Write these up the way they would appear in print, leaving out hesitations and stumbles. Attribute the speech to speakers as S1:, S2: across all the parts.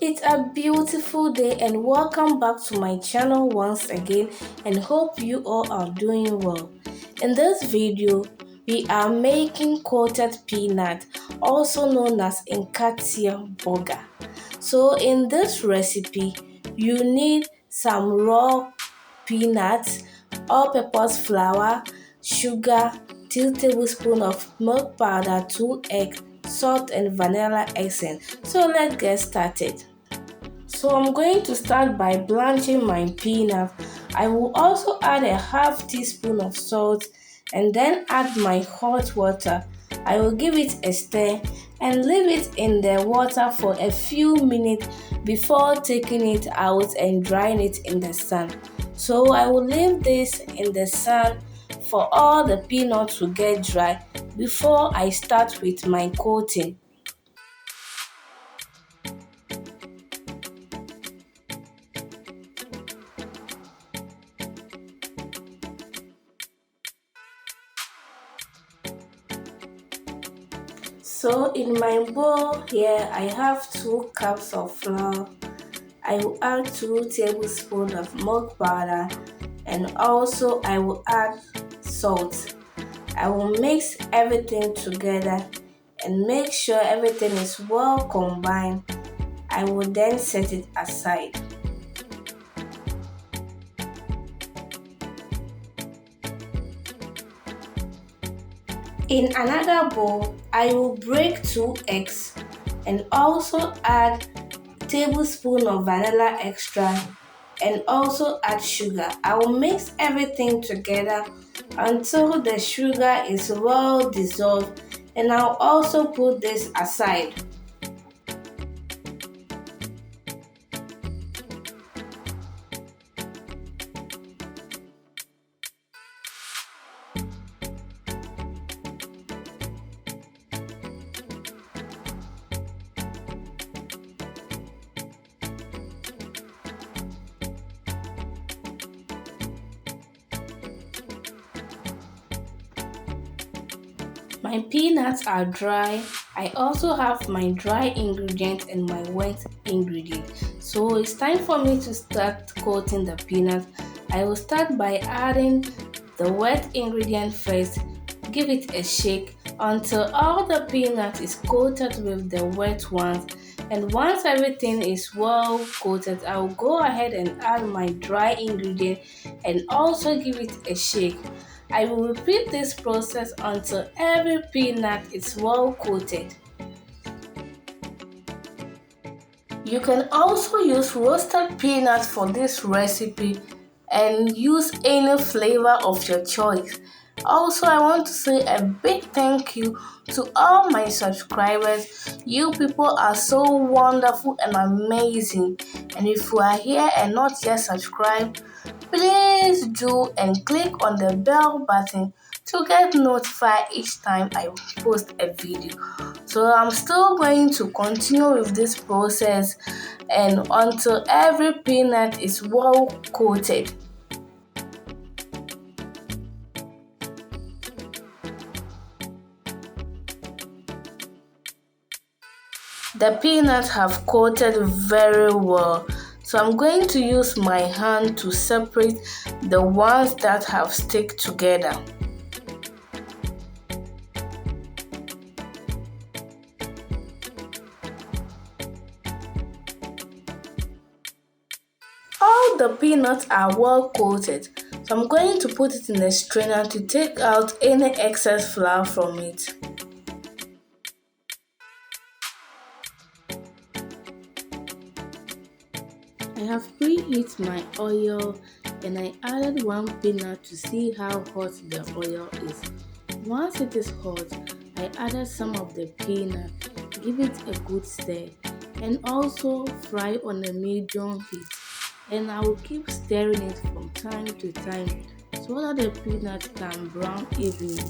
S1: It's a beautiful day and welcome back to my channel once again and hope you all are doing well. In this video, we are making coated peanut, also known as NKATIE burger. So in this recipe, you need some raw peanuts, all-purpose flour, sugar, 2 tablespoons of milk powder, 2 eggs, salt and vanilla essence. So let's get started. So I'm going to start by blanching my peanut. I will also add a half teaspoon of salt and then add my hot water. I will give it a stir and leave it in the water for a few minutes before taking it out and drying it in the sun. So I will leave this in the sun for all the peanuts to get dry before I start with my coating. So in my bowl here, I have 2 cups of flour. I will add 2 tablespoons of milk powder and also I will add salt. I will mix everything together and make sure everything is well combined. I will then set it aside. In another bowl, I will break 2 eggs and also add tablespoon of vanilla extract and also add sugar. I will mix everything together until the sugar is well dissolved and I'll also put this aside. My peanuts are dry. I also have my dry ingredient and my wet ingredient. So it's time for me to start coating the peanuts. I will start by adding the wet ingredient first. Give it a shake until all the peanut is coated with the wet ones. And once everything is well coated, I will go ahead and add my dry ingredient and also give it a shake. I will repeat this process until every peanut is well coated. You can also use roasted peanuts for this recipe and use any flavor of your choice. Also, I want to say a big thank you to all my subscribers. You people are so wonderful and amazing. And if you are here and not yet subscribed, please do and click on the bell button to get notified each time I post a video. So I'm still going to continue with this process and until every peanut is well coated. The peanuts have coated very well, so I'm going to use my hand to separate the ones that have stick together. All the peanuts are well coated, so I'm going to put it in a strainer to take out any excess flour from it. I have preheated my oil and I added 1 peanut to see how hot the oil is. Once it is hot, I added some of the peanut, give it a good stir and also fry on a medium heat. And I will keep stirring it from time to time so that the peanut can brown evenly.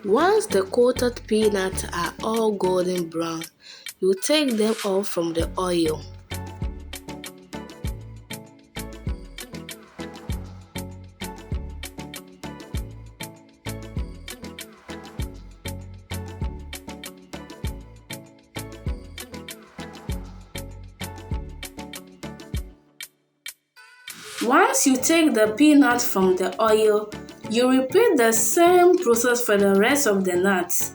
S1: Once the coated peanuts are all golden brown, you take them off from the oil. Once you take the peanuts from the oil, you repeat the same process for the rest of the nuts.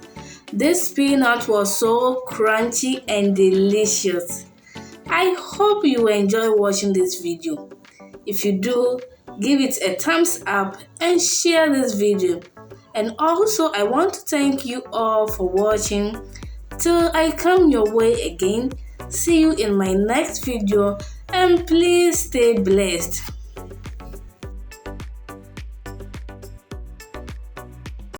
S1: This peanut was so crunchy and delicious. I hope you enjoy watching this video. If you do, give it a thumbs up and share this video. And also, I want to thank you all for watching. Till I come your way again, see you in my next video, and please stay blessed.